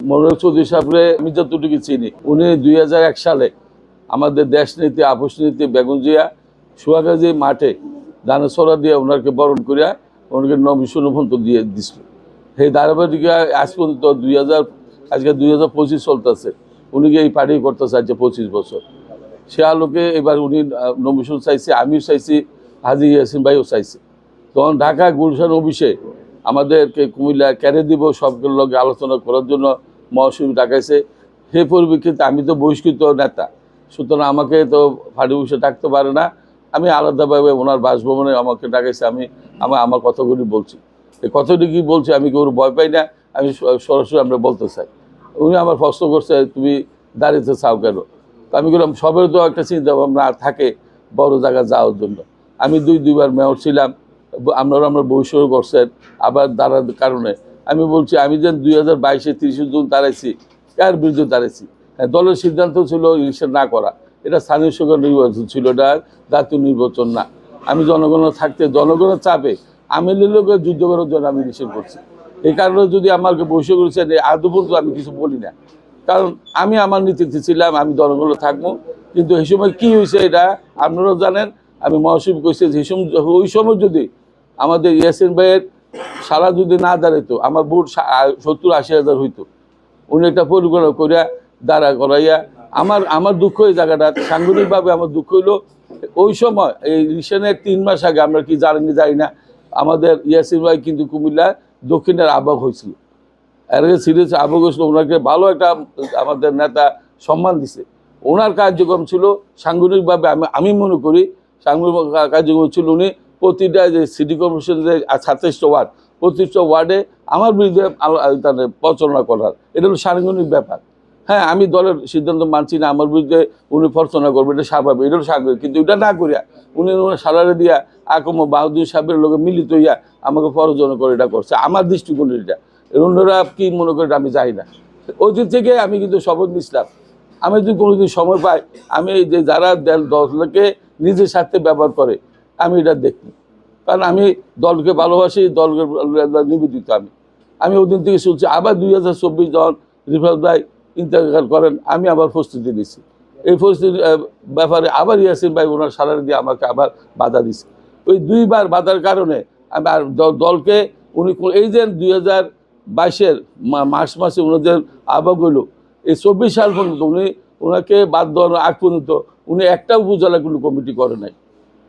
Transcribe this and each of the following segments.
মনোহর চৌধুরী সাহেবরে আমি যতটুকু চিনি, উনি 2001 সালে আমাদের দেশ নীতি আপোষ নীতি বেগম জিয়া সুয়াগাজী মাঠে দানাছড়া দিয়ে ওনাকে বরণ করিয়া ওনাকে নমিশনভন্ত দিয়ে দিছিল। সেই ধারাবাহিকা আজ পর্যন্ত আজকে 2025 চলতেছে, উনিকে এই পার্টি করতেছে আজকে 25 বছর। সে আলোকে এবার উনি নমিশন চাইছে, আমিও চাইছি, হাজি ইয়াসিন ভাইও চাইছে। তখন ঢাকা গুলশান অফিসে আমাদেরকে কুমিল্লা ক্যারে দিব সবগুলোর লগে আলোচনা করার জন্য মহাসচিব ডাকাইছে। সেই পরিপ্রেক্ষিতে আমি তো বহিষ্কৃত নেতা, সুতরাং আমাকে তো ফাঁড়ি বসে ডাকতে পারে না। আমি আলাদাভাবে ওনার বাসভবনে আমাকে ডাকাইছে। আমার কথাগুলি বলছি, এই কথাটি কি বলছি আমি কেউ ভয় পাই না, আমি সরাসরি আমরা বলতে চাই। উনি আমার প্রশ্ন করছে তুমি দাঁড়িয়েতে চাও কেন? তো আমি বললাম সবের তো একটা চিন্তা ভাবনা থাকে বড় জায়গা যাওয়ার জন্য। আমি দুইবার মেয়র ছিলাম, আমরা বহিষ্কার করছেন আবার দাঁড়ার কারণে। আমি বলছি আমি যেন 2022-এ 30 জুন দাঁড়াইছি, কার বিরুদ্ধে দাঁড়াইছি? দলের সিদ্ধান্ত ছিল ইলেকশন না করা, এটা স্থানীয় সরকার নির্বাচন ছিল, এটা জাতীয় নির্বাচন না। আমি জনগণের থাকতে জনগণের চাপে আমি লোকের যুদ্ধ করার জন্য আমি ইলেকশন করছি। এই কারণে যদি আমাকে বহিষ্কার করেছেন আদৌ পর্যন্ত আমি কিছু বলি না, কারণ আমি আমার নীতিতে ছিলাম, আমি জনগণে থাকবো। কিন্তু এই সময় কী হয়েছে এটা আপনারাও জানেন। আমি মহাসচিব কইছি যে ওই সময় যদি আমাদের ইয়াসিন ভাইয়ের সারা যদি না দাঁড়াইতো আমার ভোট 70-80 হাজার হইতো। উনি একটা পরিকল্পনা করিয়া দাঁড়া করাইয়া আমার দুঃখ এই জায়গাটা সাংগঠনিকভাবে আমার দুঃখ হইলো ওই সময় এই রিসেন্টের 3 মাস আগে আমরা কি জানি না আমাদের ইয়াসিন ভাই কিন্তু কুমিল্লা দক্ষিণের আহ্বায়ক হয়েছিল। এর আগে সিরিয়াস আহ্বায়ক হয়েছিল, ওনাকে ভালো একটা আমাদের নেতা সম্মান দিছে। ওনার কার্যক্রম ছিল সাংগঠনিকভাবে আমি মনে করি সাংগঠনিক কার্যক্রম ছিল উনি প্রতিটা যে সিটি কর্পোরেশনের যে 27টা ওয়ার্ড, 25টা ওয়ার্ডে আমার বিরুদ্ধে প্রচারণা করার, এটা হলো সাংগঠনিক ব্যাপার। হ্যাঁ, আমি দলের সিদ্ধান্ত মানছি না, আমার বিরুদ্ধে উনি প্রচারণা করবে, এটা স্বাভাবিক, এটা হলো সাংগঠনিক। কিন্তু এটা না করিয়া উনি সারারে দিয়া আকম বাহাদুর সাহেবের লোকে মিলিত হইয়া আমাকে প্ররোচনা করে এটা করছে। আমার দৃষ্টিকোণ এটা, অন্যরা কি মনে করে আমি যাই না। ওই দিন থেকে আমি কিন্তু শপথ নিছিলাম, আমি যদি কোনোদিন সময় পাই আমি যে যারা দলকে নিজের স্বার্থে ব্যবহার করে আমি এটা দেখি, কারণ আমি দলকে ভালোবাসি, দলকে নিবেদিত। আমি ওই দিন থেকে শুনছি। আবার 2024 যখন রিফাত ভাই ইন্তেকাল করেন আমি আবার প্রস্তুতি নিছি। এই প্রস্তুতির ব্যাপারে আবার ইয়াসিন ভাই ওনার সালারি দিয়ে আমাকে আবার বাধা দিছে। ওই দুইবার বাধার কারণে আমি আর দলকে উনি এই যে 2022-এর মার্চ মাসে ওনাদের আহ্বায়ক হইল, এই 24 সাল পর্যন্ত ওনাকে বাদ দেওয়ার আগ পর্যন্ত উনি একটা উপজেলা কোনো কমিটি করে নাই,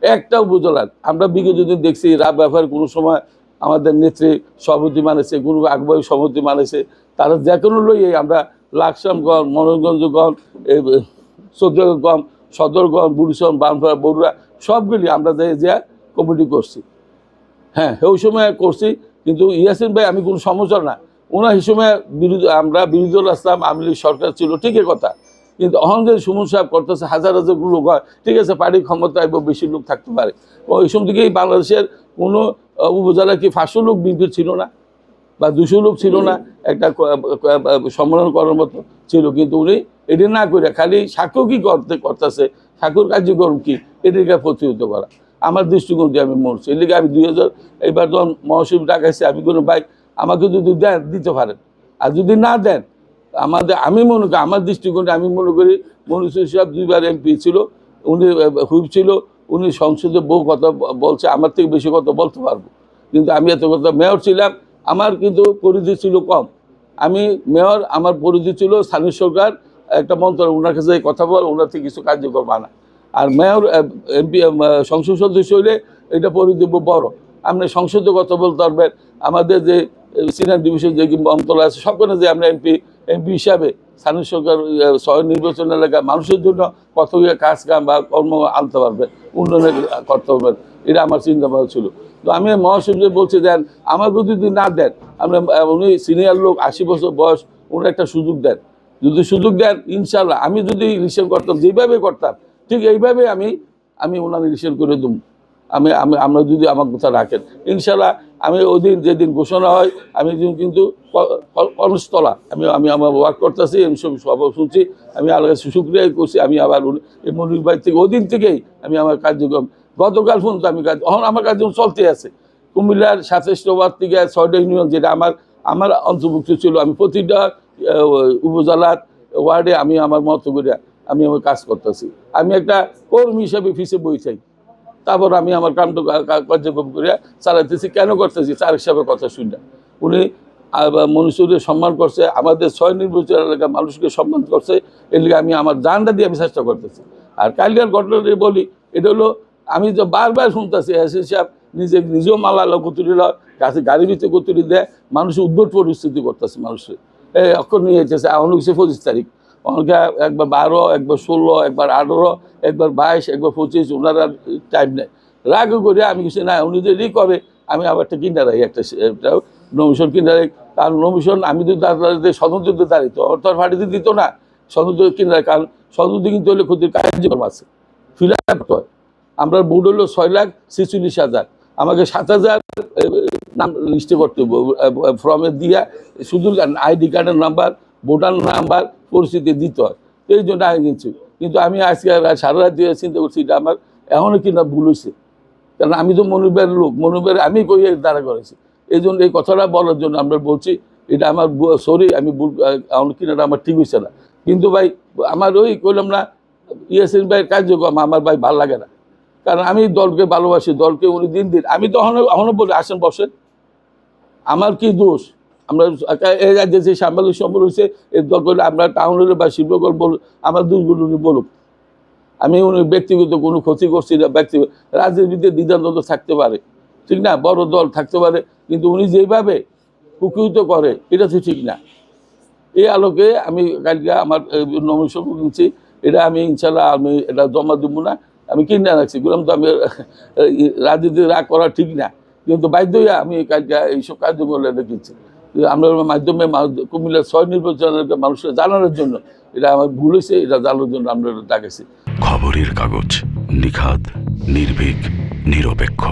একটা উপজেলার। আমরা বিগত দিন দেখছি রাব ব্যাপারে কোনো সময় আমাদের নেত্রী সভাপতি মানেছে, কোনো আহ্বায়ক সভাপতি মানেছে, তারা যে কোনো লইয়ে আমরা লাকসামগঞ্জ, মনোরঞ্জনগঞ্জ, চৌদ্দগ্রাম, সদরগঞ্জ, বুড়িচন, বানপাড়া, বগুড়া সবগুলি আমরা যে কমিটি করছি। হ্যাঁ, ওই সময় করছি। কিন্তু ইয়াসিন ভাই আমি কোনো সমস্যা না, ওনার এই সময় আমরা বিরোধী দল আসলাম, আওয়ামী লীগ সরকার ছিল, ঠিকই কথা। কিন্তু অহংকারী সুমন সাহেব করতেছে হাজার হাজার লোক হয়, ঠিক আছে, পার্টির ক্ষমতায় বেশি লোক থাকতে পারে। ওই সময় থেকেই বাংলাদেশের কোনো উপজেলা কি 500 লোক বিএনপির ছিল না বা 200 লোক ছিল না, একটা সম্মেলন করার মতো ছিল। কিন্তু উনি এটি না করে খালি সাক্ষ্য কী করতেছে, সাক্ষ্যর কার্যক্রম কী, এটিকে প্রতিহত করা আমার দৃষ্টিকোণ দিয়ে আমি মরছি। এদিকে আমি 2000 এইবার যখন মহাসচিব ডাকাইছি আমি কোনো ভাই আমাকে যদি দেন দিতে পারেন, আর যদি না দেন আমি মনে করি আমার দৃষ্টিকোণে আমি মনে করি মনির সাহেব 2বার এমপি ছিল, উনি হুইপ ছিল, উনি সংসদে বহু কথা বলছে, আমার থেকে বেশি কথা বলতে পারবো। কিন্তু আমি এত কথা মেয়র ছিলাম, আমার কিন্তু পরিধি ছিল কম। আমি মেয়র, আমার পরিধি ছিল স্থানীয় সরকার একটা মন্ত্রণালয়, ওনার কাছে কথা বল, ওনার থেকে কিছু কার্যকর বানা। আর মেয়র এমপি সংসদ সদস্য হইলে এটা পরিধি বড়, আপনি সংসদে কথা বলতে পারবেন। আমাদের যে সিনিয়র ডিভিশন যে মন্ত্রণালয় আছে সবখানে যে আমরা এমপি হিসাবে স্থানীয় সরকার নির্বাচন এলাকায় মানুষের জন্য কত কাজ কাম বা কর্ম আনতে পারবেন, উন্নয়নের করতে পারবেন, এটা আমার চিন্তা ভাবনা ছিল। তো আমি মহাসচিবকে বলছি দেন, আমাকে যদি না দেন, আমরা উনি সিনিয়র লোক 80 বছর বয়স, উনি একটা সুযোগ দেন। যদি সুযোগ দেন ইনশাল্লাহ আমি যদি ইলেকশন করতাম যেভাবে করতাম ঠিক এইভাবে আমি ওনার ইলেকশন করে দেব। আমরা যদি আমার কথা রাখেন ইনশাল্লাহ আমি ওই দিন যেদিন ঘোষণা হয় আমি কিন্তু কর্মস্থলা আমি আমার ওয়ার্ক করতেছি, আমি সব শুনছি, আমি আলাদা সুক্রিয়া করছি। আমি আবার এই মনির ভাই থেকে ওই দিন থেকেই আমি আমার কার্যক্রম গতকাল পর্যন্ত এখন আমার কার্যক্রম চলতে আছে। কুমিল্লার 27টা ওয়ার্ড থেকে 6টা ইউনিয়ন যেটা আমার অন্তর্ভুক্ত ছিল, আমি প্রতিটা উপজেলার ওয়ার্ডে আমি আমার মতো করে আমি আমার কাজ করতেছি। আমি একটা কর্মী হিসাবে ফিসে বই চাই, তারপর আমি আমার কার্যক্রম করিয়া চালাইতেছি। কেন করতেছি? স্যার হিসাবে কথা শুনে উনি মনুষ্যদের সম্মান করছে, আমাদের 6 নির্বাচন এলাকার মানুষকে সম্মান করছে, এর লিগে আমি আমার জানটা দিয়ে আমি চেষ্টা করতেছি। আর কালকের ঘটনাটা বলি, এটা হলো আমি তো বারবার শুনতেছি এসএসি সাহেব নিজেও মালালো কতুরি কাছে গাড়ি ভিতরে কতুরি দেয়, মানুষের উদ্ভট পরিস্থিতি করতেছে। মানুষের অক্ষর নিয়ে যেতেছে, এখনো কিছু 25 তারিখ, অনেকে একবার 12, একবার 16, একবার 18, একবার 22, একবার 25, ওনার আর টাইম নেই। রাগ করে আমি কিছু না, উনি যদি করে আমি আবার একটা কিনা রাখি, একটা নমিশন কিনা রাখি। কারণ নমিশন আমি তো স্বতন্ত্র দাঁড়িত, অর্থাৎ ফাটিতে দিত না, স্বতন্ত্র কিনা রাখি। কারণ স্বতন্ত্র কিনতে হলে ক্ষতির কার্যক্রম আছে, ফিল আপ হয়। আমরা বোর্ড হলো 6,46,000, আমাকে 7,000 নাম লিস্টে করতে হবে ফর্মে দিয়া, শুধু আইডি কার্ডের নাম্বার, ভোটার নাম্বার, পরিস্থিতি দিতে হয়। এই জন্য আমি কিনছি। কিন্তু আমি আজকে সারা রাত দিয়ে চিন্তা করছি, এটা আমার এখনও কিনা ভুল হয়েছে। কারণ আমি তো মনিবের লোক, মনিবের আমি কই দ্বারা করেছি। এই জন্য এই কথাটা বলার জন্য আমরা বলছি, এটা আমার সরি, আমি ভুল কিনাটা আমার ঠিক হয়েছে না। কিন্তু ভাই আমার ওই কইলাম না, ইয়াসিন ভাইয়ের কার্যক্রম আমার ভাই ভালো লাগে না। কারণ আমি দলকে ভালোবাসি, দলকে উনি দিন আমি তো এখনো বলি আসেন বসেন, আমার কি দোষ? আমরা এই রাজ্যে যে সাংবাদিক সম্পর্ক হয়েছে, এর দল করে আমরা টাউন হলে বা শিল্পকল বল, আমার দোষগুলো উনি বলুক। আমি উনি ব্যক্তিগত কোনো ক্ষতি করছি না, ব্যক্তিগত রাজনীতিতে দ্বিধাদ্বন্দ্ব থাকতে পারে, ঠিক না, বড় দল থাকতে পারে, কিন্তু উনি যেভাবে কুকুরিত করে এটা তো ঠিক না। এই আলোকে আমি কালকে আমার নমিশন কিনছি, এটা আমি ইনশাল্লাহ আমি এটা জমা দেবো না, আমি কিনে রাখছি। বললাম তো আমি রাজনীতি রাগ করা ঠিক না, কিন্তু বাধ্য হয়ে আমি কালকে এইসব কার্যক্রম কিনছি। আমরা মাধ্যমে কুমিল্লার 6 নির্বাচনের মানুষকে জানানোর জন্য, এটা আমার ভুল হয়েছে, এটা জানানোর জন্য আমরা ডাকেছি। খবরের কাগজ, নিখাদ, নির্ভীক, নিরপেক্ষ।